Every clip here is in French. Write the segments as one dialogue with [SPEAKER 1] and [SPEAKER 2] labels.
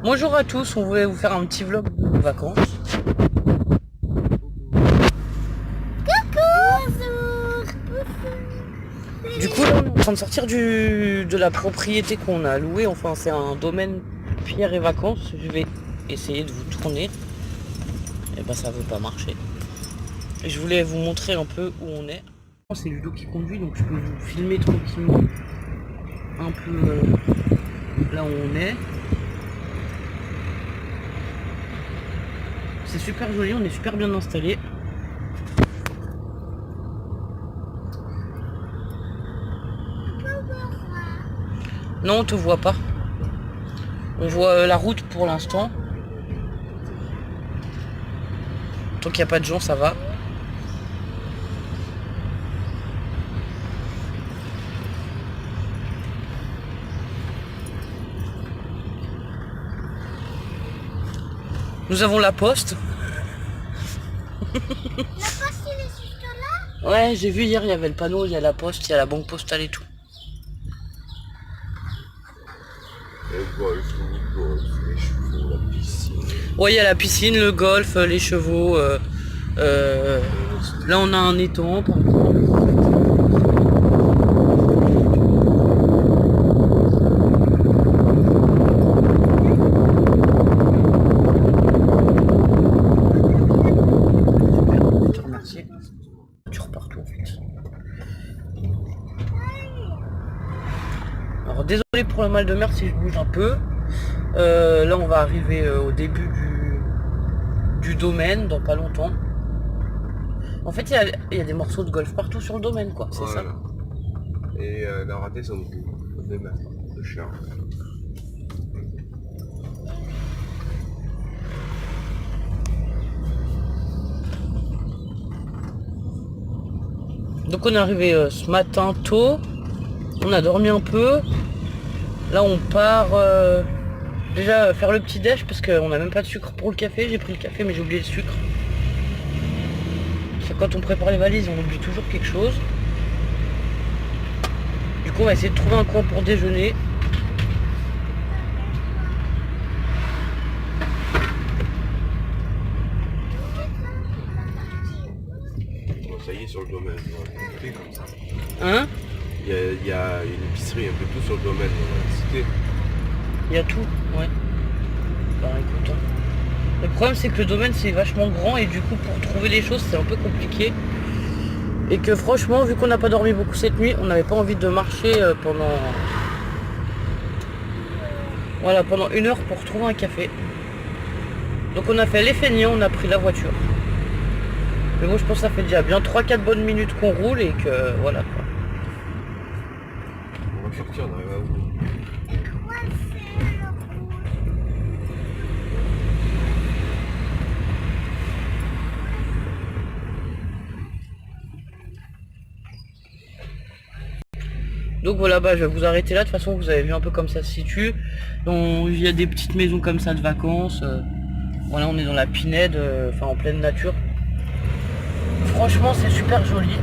[SPEAKER 1] Bonjour à tous, on voulait vous faire un petit vlog de vacances.
[SPEAKER 2] Bonjour.
[SPEAKER 1] Du coup, là, on est en train de sortir de la propriété qu'on a louée. Enfin, c'est un domaine pierre et vacances. Je vais essayer de vous tourner. Et ben, ça veut pas marcher. Et je voulais vous montrer un peu où on est. C'est Ludo qui conduit, donc je peux vous filmer tranquillement un peu là où on est. C'est super joli, on est super bien installé. Non, on te voit pas. On voit la route pour l'instant. Tant qu'il n'y a pas de gens, ça va. Nous avons la poste.
[SPEAKER 2] La poste, il est juste là.
[SPEAKER 1] Ouais, j'ai vu hier, il y avait le panneau, il y a la poste, il y a la banque postale et tout.
[SPEAKER 3] Le golf, mini-golf, les chevaux, la piscine.
[SPEAKER 1] Ouais, il y a la piscine, le golf, les chevaux. Là, on a un étang, par exemple. Je te remercie. Tu repars tout en fait. Alors, désolé pour le mal de mer si je bouge un peu. Là, on va arriver au début du domaine, dans pas longtemps. En fait, il y a des morceaux de golf partout sur le domaine, quoi. C'est ça.
[SPEAKER 3] Et la raté son cul. Des mètres de chien.
[SPEAKER 1] Donc on est arrivé ce matin tôt, on a dormi un peu, là on part déjà faire le petit déj parce qu'on n'a même pas de sucre pour le café, j'ai pris le café mais j'ai oublié le sucre. C'est quand on prépare les valises on oublie toujours quelque chose. Du coup on va essayer de trouver un coin pour déjeuner.
[SPEAKER 3] Bon, ça y est, sur le domaine, on va couper comme ça.
[SPEAKER 1] Hein?
[SPEAKER 3] Il y a une épicerie un peu tout sur le domaine, dans la cité.
[SPEAKER 1] Il y a tout, ouais. Bah écoute, hein. Le problème c'est que le domaine c'est vachement grand et du coup pour trouver les choses c'est un peu compliqué. Et que franchement vu qu'on n'a pas dormi beaucoup cette nuit, on n'avait pas envie de marcher pendant... Voilà, pendant 1 heure pour trouver un café. Donc on a fait les feignants, on a pris la voiture. Mais bon je pense que ça fait déjà bien 3-4 bonnes minutes qu'on roule et que voilà quoi.
[SPEAKER 3] On va sortir, on arrive à où?
[SPEAKER 2] Quoi c'est le rouge?
[SPEAKER 1] Donc voilà, bah je vais vous arrêter là, de toute façon vous avez vu un peu comme ça se situe. Donc il y a des petites maisons comme ça de vacances. Voilà, on est dans la Pinède, enfin en pleine nature. Franchement c'est super joli.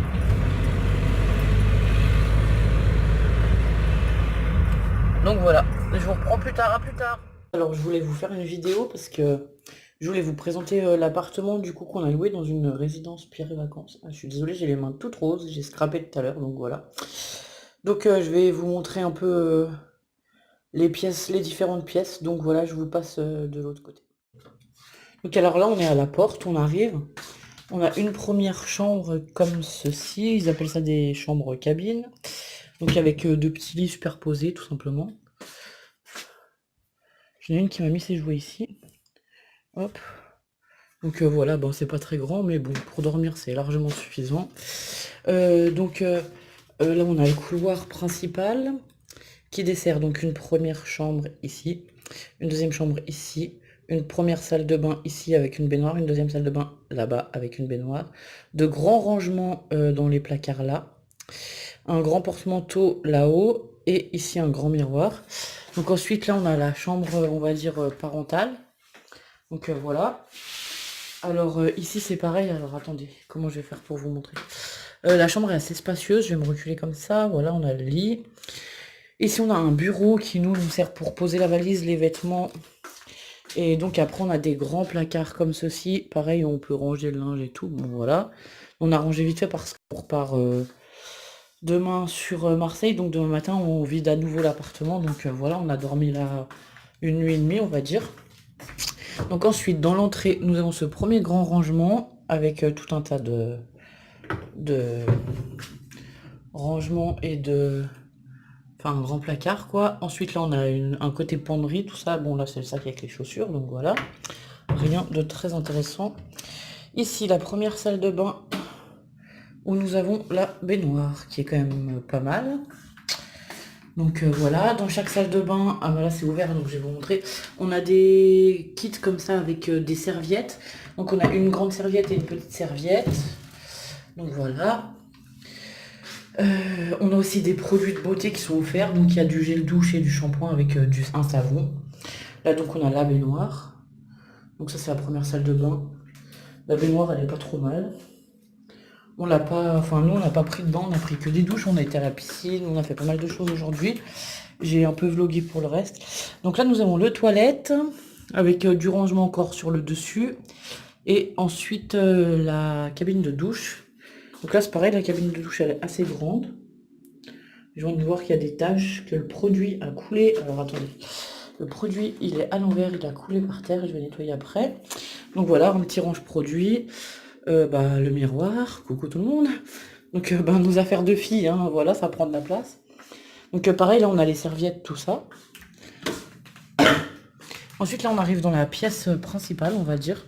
[SPEAKER 1] Donc voilà, je vous reprends plus tard, à plus tard. Alors je voulais vous faire une vidéo parce que je voulais vous présenter l'appartement du coup qu'on a loué dans une résidence pierre et vacances. Ah, je suis désolée, j'ai les mains toutes roses, j'ai scrappé tout à l'heure, donc voilà. Donc je vais vous montrer un peu les pièces, les différentes pièces. Donc voilà, je vous passe de l'autre côté. Donc alors là, on est à la porte, on arrive. On a une première chambre comme ceci, ils appellent ça des chambres cabines. Donc avec deux petits lits superposés tout simplement. J'en ai une qui m'a mis ses jouets ici. Hop. Donc voilà, bon c'est pas très grand, mais bon, pour dormir c'est largement suffisant. Là on a le couloir principal qui dessert donc une première chambre ici, une deuxième chambre ici, une première salle de bain ici avec une baignoire, une deuxième salle de bain là-bas avec une baignoire, de grands rangements dans les placards là, un grand porte-manteau là-haut et ici un grand miroir. Donc ensuite là on a la chambre on va dire parentale. Donc voilà. Alors ici c'est pareil, alors attendez, comment je vais faire pour vous montrer. La chambre est assez spacieuse, je vais me reculer comme ça, voilà on a le lit. Ici on a un bureau qui nous sert pour poser la valise, les vêtements Et donc après on a des grands placards comme ceci. Pareil, on peut ranger le linge et tout. Bon voilà. On a rangé vite fait parce qu'on repart demain sur Marseille. Donc demain matin on vide à nouveau l'appartement. Donc voilà, on a dormi là une nuit et demie on va dire. Donc ensuite dans l'entrée nous avons ce premier grand rangement avec tout un tas de rangements et de... Enfin un grand placard quoi. Ensuite là on a un côté penderie, tout ça. Bon là c'est le sac avec les chaussures, donc voilà. Rien de très intéressant. Ici la première salle de bain où nous avons la baignoire qui est quand même pas mal. Donc voilà, dans chaque salle de bain, ah bah là c'est ouvert donc je vais vous montrer. On a des kits comme ça avec des serviettes. Donc on a une grande serviette et une petite serviette. Donc voilà. On a aussi des produits de beauté qui sont offerts. Donc il y a du gel douche et du shampoing avec un savon. Là donc on a la baignoire. Donc ça c'est la première salle de bain. La baignoire elle est pas trop mal. On l'a pas, enfin nous on n'a pas pris de bain, on a pris que des douches, on a été à la piscine, on a fait pas mal de choses aujourd'hui. J'ai un peu vlogué pour le reste. Donc là nous avons le toilette avec du rangement encore sur le dessus. Et ensuite la cabine de douche. Donc là c'est pareil, la cabine de douche elle est assez grande. Je viens de voir qu'il y a des taches, que le produit a coulé. Alors attendez, le produit il est à l'envers, il a coulé par terre, je vais nettoyer après. Donc voilà, un petit range produit. Le miroir, coucou tout le monde. Donc nos affaires de filles, hein, voilà, ça prend de la place. Donc pareil, là on a les serviettes, tout ça. Ensuite là on arrive dans la pièce principale, on va dire.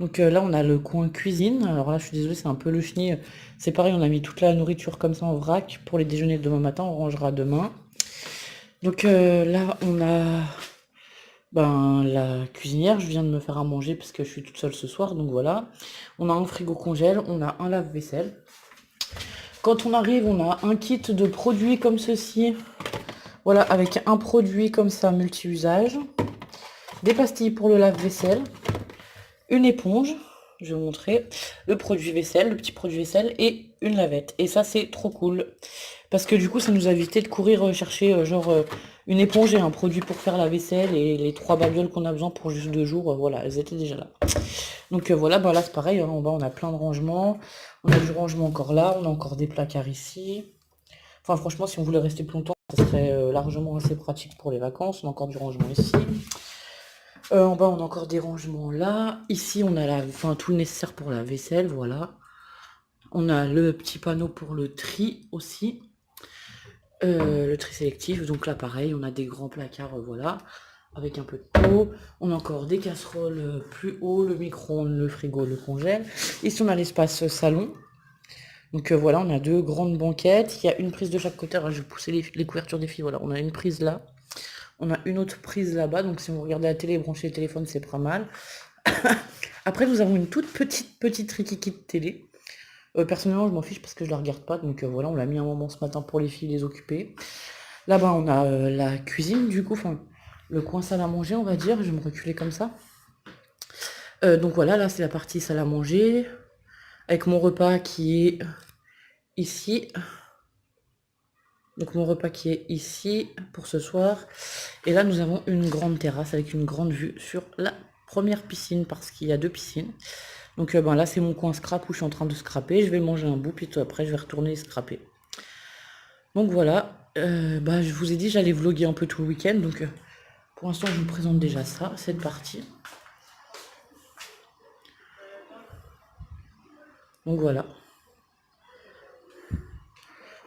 [SPEAKER 1] Donc là on a le coin cuisine. Alors là je suis désolée, c'est un peu le chenille. C'est pareil, on a mis toute la nourriture comme ça en vrac pour les déjeuners de demain matin, on rangera demain. Donc là on a la cuisinière, je viens de me faire à manger parce que je suis toute seule ce soir, donc voilà. On a un frigo congèle, on a un lave-vaisselle. Quand on arrive, on a un kit de produits comme ceci. Voilà, avec un produit comme ça, multi-usage. Des pastilles pour le lave-vaisselle. Une éponge, je vais vous montrer. Le produit vaisselle, le petit produit vaisselle et une lavette. Et ça, c'est trop cool. Parce que du coup, ça nous a évité de courir chercher une éponge et un produit pour faire la vaisselle et les 3 babioles qu'on a besoin pour juste 2 jours, voilà, elles étaient déjà là. Donc voilà, là c'est pareil, hein, en bas on a plein de rangements, on a du rangement encore là, on a encore des placards ici. Enfin franchement, si on voulait rester plus longtemps, ça serait largement assez pratique pour les vacances. On a encore du rangement ici. En bas on a encore des rangements là. Ici on a tout le nécessaire pour la vaisselle, voilà. On a le petit panneau pour le tri aussi. Le tri sélectif, donc là pareil, on a des grands placards, voilà, avec un peu de peau. On a encore des casseroles plus haut, le micro-ondes, le frigo, le congèle. Ici on a l'espace salon. Donc voilà, on a 2 grandes banquettes. Il y a une prise de chaque côté. Alors je vais pousser les couvertures des filles, voilà, on a une prise là. On a une autre prise là-bas, donc si vous regardez la télé et branchez le téléphone, c'est pas mal. Après nous avons une toute petite rikiki de télé. Personnellement je m'en fiche parce que je la regarde pas, donc voilà, on l'a mis un moment ce matin pour les filles les occuper. Là-bas on a la cuisine du coup, enfin le coin salle à manger on va dire, je vais me reculer comme ça. Donc voilà, là c'est la partie salle à manger, avec mon repas qui est ici. Donc mon repas qui est ici pour ce soir. Et là nous avons une grande terrasse avec une grande vue sur la première piscine, parce qu'il y a 2 piscines. Donc là c'est mon coin scrap où je suis en train de scraper. Je vais manger un bout, puis tout après je vais retourner scraper. Donc voilà, je vous ai dit j'allais vlogger un peu tout le week-end. Donc pour l'instant je vous présente déjà ça, cette partie. Donc voilà.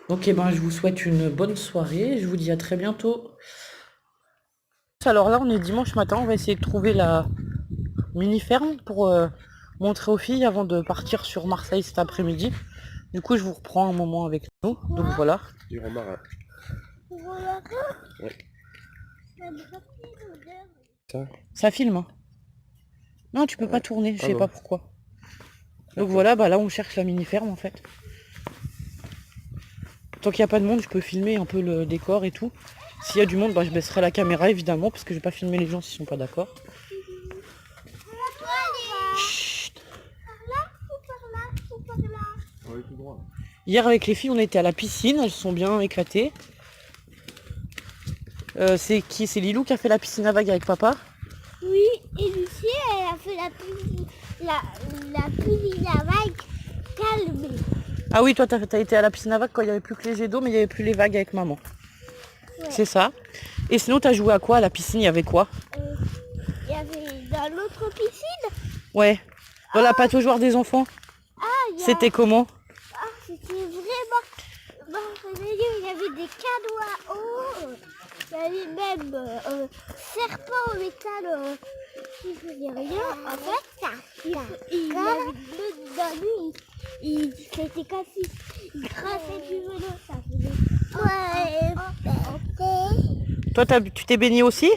[SPEAKER 1] Donc je vous souhaite une bonne soirée. Je vous dis à très bientôt. Alors là on est dimanche matin, on va essayer de trouver la mini-ferme pour... montrer aux filles avant de partir sur Marseille cet après-midi. Du coup je vous reprends un moment avec nous. Donc voilà.
[SPEAKER 3] Du romarin.
[SPEAKER 2] Voilà.
[SPEAKER 3] Ouais.
[SPEAKER 1] Ça filme hein. Non tu peux pas tourner, je sais
[SPEAKER 3] non.
[SPEAKER 1] pas pourquoi. Donc voilà, là on cherche la mini-ferme en fait. Tant qu'il n'y a pas de monde, je peux filmer un peu le décor et tout. S'il y a du monde, je baisserai la caméra évidemment, parce que je vais pas filmer les gens s'ils sont pas d'accord. Hier avec les filles on était à la piscine, elles sont bien éclatées. C'est Lilou qui a fait la piscine à vagues avec papa.
[SPEAKER 2] Oui, et Lucie, elle a fait la piscine à vague calmée.
[SPEAKER 1] Ah oui, toi, t'as été à la piscine à vagues quand il n'y avait plus que les jets d'eau, mais il n'y avait plus les vagues avec maman.
[SPEAKER 2] Ouais.
[SPEAKER 1] C'est ça. Et sinon, t'as joué à quoi à la piscine? Il y avait quoi?
[SPEAKER 2] Il y avait dans l'autre piscine.
[SPEAKER 1] Ouais. Dans la pataugeoire des enfants? C'était comment?
[SPEAKER 2] C'était vraiment merveilleux. Il y avait des canaux à eau. Il y avait même serpent en métal qui faisait rien. En fait, il y avait de l'eau dans lui. C'était comme s'il crassait du vélo. Ça faisait. Ouais.
[SPEAKER 1] Toi, tu t'es baigné aussi?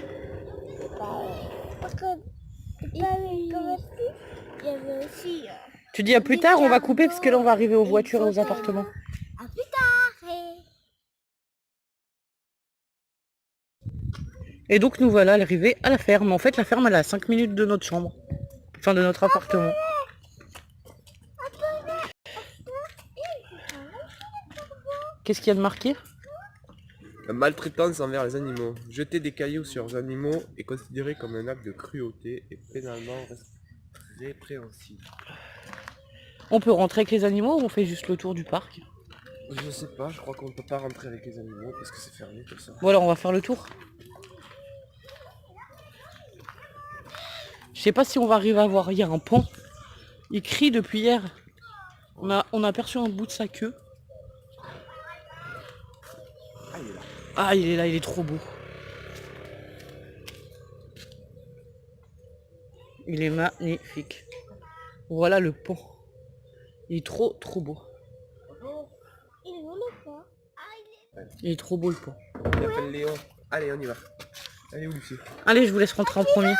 [SPEAKER 2] Il y avait aussi.
[SPEAKER 1] Tu dis à plus tard, on va couper parce que là, on va arriver aux voitures et aux appartements.
[SPEAKER 2] À plus tard.
[SPEAKER 1] Et donc, nous voilà arrivés à la ferme. En fait, la ferme, elle est à 5 minutes de notre chambre. Enfin, de notre appartement. Qu'est-ce qu'il y a de marqué?
[SPEAKER 3] La maltraitance envers les animaux. Jeter des cailloux sur les animaux est considéré comme un acte de cruauté et pénalement répréhensible.
[SPEAKER 1] On peut rentrer avec les animaux ou on fait juste le tour du parc?
[SPEAKER 3] Je sais pas, je crois qu'on ne peut pas rentrer avec les animaux parce que c'est fermé tout ça.
[SPEAKER 1] Bon, alors on va faire le tour. Je sais pas si on va arriver à voir. Il y a un pan. Il crie depuis hier. On a aperçu un bout de sa queue.
[SPEAKER 3] Ah, il est là.
[SPEAKER 1] Ah, il est là, il est trop beau. Il est magnifique. Voilà le pont. Il est trop beau.
[SPEAKER 2] Il est où le pont?
[SPEAKER 1] Il est trop beau le pont.
[SPEAKER 3] Il appelle Léon. Allez, on y va. Allez, où Lucie?
[SPEAKER 1] Allez, je vous laisse rentrer en premier.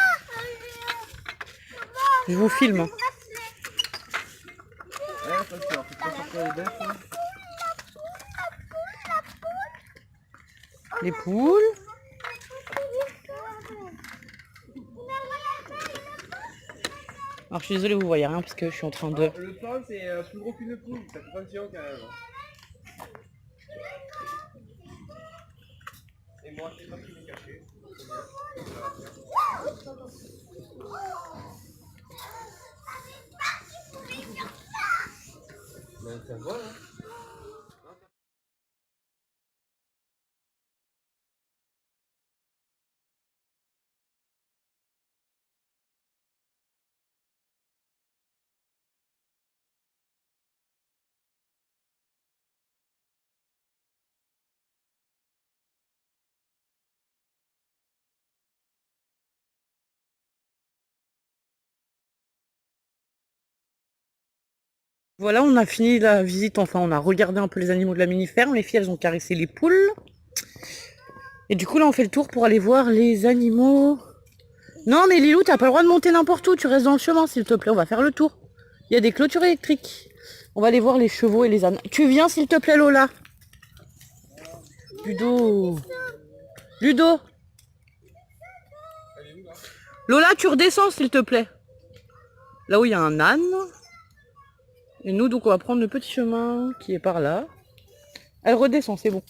[SPEAKER 1] Je vous filme.
[SPEAKER 3] Ouais, attention, faut pas sortir les bêtes. Hein.
[SPEAKER 1] Les poules. Alors je suis désolée, vous voyez rien parce que je suis en train de...
[SPEAKER 3] Le pan c'est plus gros qu'une poule, ça fait attention quand même. Et moi c'est pas qui m'est caché. Ben ça va hein.
[SPEAKER 1] Voilà, on a fini la visite, enfin on a regardé un peu les animaux de la mini-ferme. Les filles, elles ont caressé les poules. Et du coup, là, on fait le tour pour aller voir les animaux. Non, mais Lilou, t'as pas le droit de monter n'importe où. Tu restes dans le chemin, s'il te plaît. On va faire le tour. Il y a des clôtures électriques. On va aller voir les chevaux et les ânes. Tu viens, s'il te plaît, Lola? Ludo. Ludo. Lola, tu redescends, s'il te plaît. Là où il y a un âne. Et nous, donc, on va prendre le petit chemin qui est par là. Elle redescend, c'est bon.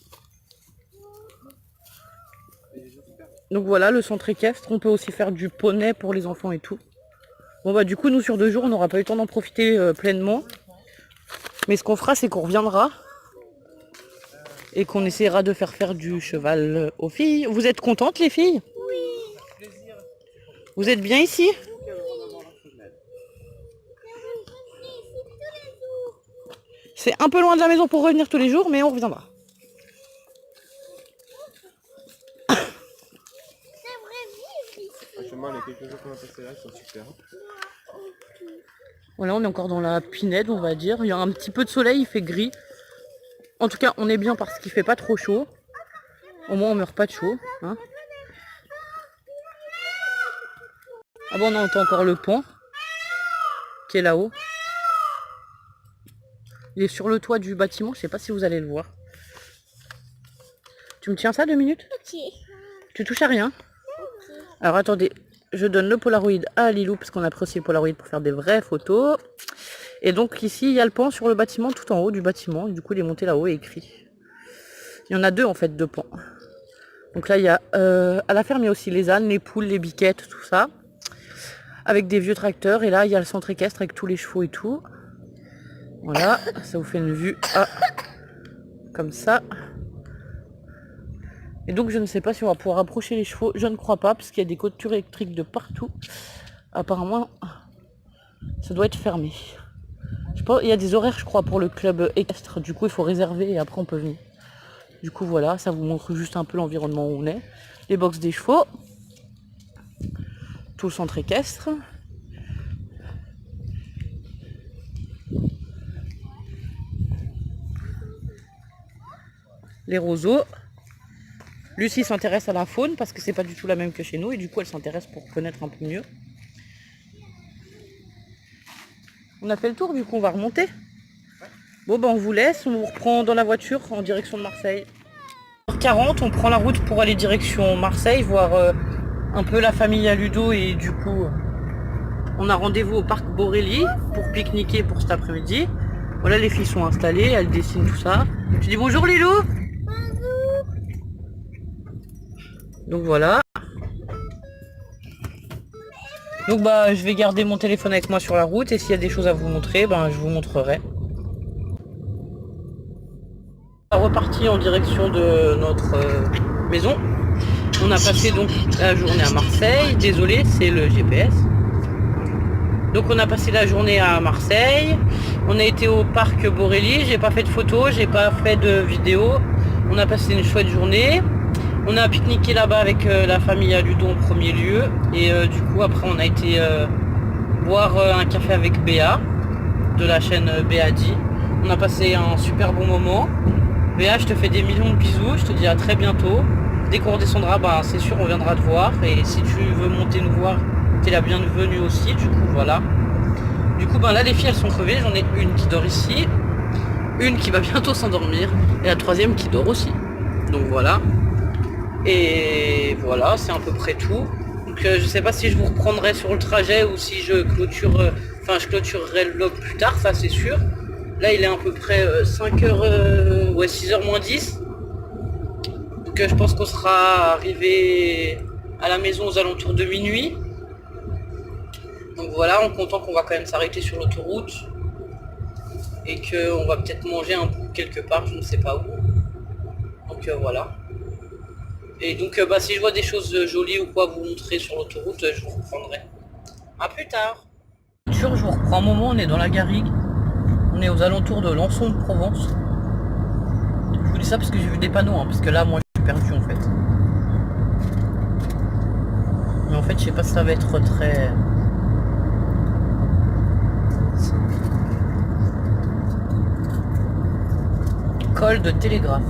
[SPEAKER 1] Donc voilà, le centre équestre. On peut aussi faire du poney pour les enfants et tout. Bon bah du coup, nous, sur 2 jours, on n'aura pas eu le temps d'en profiter pleinement. Mais ce qu'on fera, c'est qu'on reviendra. Et qu'on essaiera de faire du cheval aux filles. Vous êtes contentes, les filles?
[SPEAKER 2] Oui.
[SPEAKER 1] Vous êtes bien ici? C'est un peu loin de la maison pour revenir tous les jours, mais on reviendra.
[SPEAKER 3] Franchement, les quelques jours qu'on a passé là, ils sont super.
[SPEAKER 1] Voilà, on est encore dans la pinède, on va dire. Il y a un petit peu de soleil, il fait gris. En tout cas, on est bien parce qu'il fait pas trop chaud. Au moins, on meurt pas de chaud. Hein. Ah bon, on entend encore le pont qui est là-haut. Il est sur le toit du bâtiment, je sais pas si vous allez le voir. Tu me tiens ça 2 minutes?
[SPEAKER 2] Ok.
[SPEAKER 1] Tu touches à rien?
[SPEAKER 2] Ok.
[SPEAKER 1] Alors attendez, je donne le Polaroid à Lilou parce qu'on a pris aussi le Polaroid pour faire des vraies photos. Et donc ici, il y a le pont sur le bâtiment, tout en haut du bâtiment. Et du coup, il est monté là-haut et écrit. Il y en a 2 en fait, 2 ponts. Donc là, il y a à la ferme, il y a aussi les ânes, les poules, les biquettes, tout ça. avec des vieux tracteurs. Et là, il y a le centre équestre avec tous les chevaux et tout. Voilà, ça vous fait une vue comme ça. Et donc, je ne sais pas si on va pouvoir approcher les chevaux. Je ne crois pas, parce qu'il y a des clôtures électriques de partout. Apparemment, ça doit être fermé. Je sais pas, il y a des horaires, je crois, pour le club équestre. Du coup, il faut réserver et après, on peut venir. Du coup, voilà, ça vous montre juste un peu l'environnement où on est. Les box des chevaux. Tout le centre équestre. Les roseaux. Lucie s'intéresse à la faune parce que c'est pas du tout la même que chez nous. Et du coup, elle s'intéresse pour connaître un peu mieux. On a fait le tour, du coup, on va remonter. Bon, ben, on vous laisse. On vous reprend dans la voiture en direction de Marseille. 40, on prend la route pour aller direction Marseille, voir un peu la famille à Ludo. Et du coup, on a rendez-vous au parc Borély pour pique-niquer pour cet après-midi. Voilà, les filles sont installées, elles dessinent tout ça. Tu dis bonjour Lilou.
[SPEAKER 2] Bonjour.
[SPEAKER 1] Donc voilà. Donc bah je vais garder mon téléphone avec moi sur la route et s'il y a des choses à vous montrer, ben je vous montrerai. On est reparti en direction de notre maison. On a passé donc la journée à Marseille. Désolé, c'est le GPS. Donc on a passé la journée à Marseille. On a été au parc Borély. J'ai pas fait de photos, j'ai pas fait de vidéos. On a passé une chouette journée. On a pique-niqué là-bas avec la famille à Ludo en premier lieu. Et du coup après on a été boire un café avec Béa de la chaîne Béadi. On a passé un super bon moment. Béa, je te fais des millions de bisous. Je te dis à très bientôt. Dès qu'on redescendra, bah, c'est sûr on viendra te voir. Et si tu veux monter nous voir, t'es la bienvenue aussi. Du coup voilà. Du coup ben là les filles elles sont crevées. J'en ai une qui dort ici. Une qui va bientôt s'endormir. Et la troisième qui dort aussi. Donc voilà. Et voilà, c'est à peu près tout. Donc je sais pas si je vous reprendrai sur le trajet ou si je clôture, je clôturerai le vlog plus tard, ça c'est sûr. Là il est à peu près 5h, 6h moins 10. Donc je pense qu'on sera arrivé à la maison aux alentours de minuit. Donc voilà, en comptant qu'on va quand même s'arrêter sur l'autoroute. Et qu'on va peut-être manger un bout quelque part, je ne sais pas où. Donc voilà. Et donc si je vois des choses jolies ou quoi vous montrer sur l'autoroute, je vous reprendrai. A plus tard. Je vous reprends un moment, on est dans la garrigue. On est aux alentours de Lançon de Provence. Je vous dis ça parce que j'ai vu des panneaux, parce que là moi je suis perdu en fait. Mais en fait je sais pas si ça va être très... Col de télégraphe.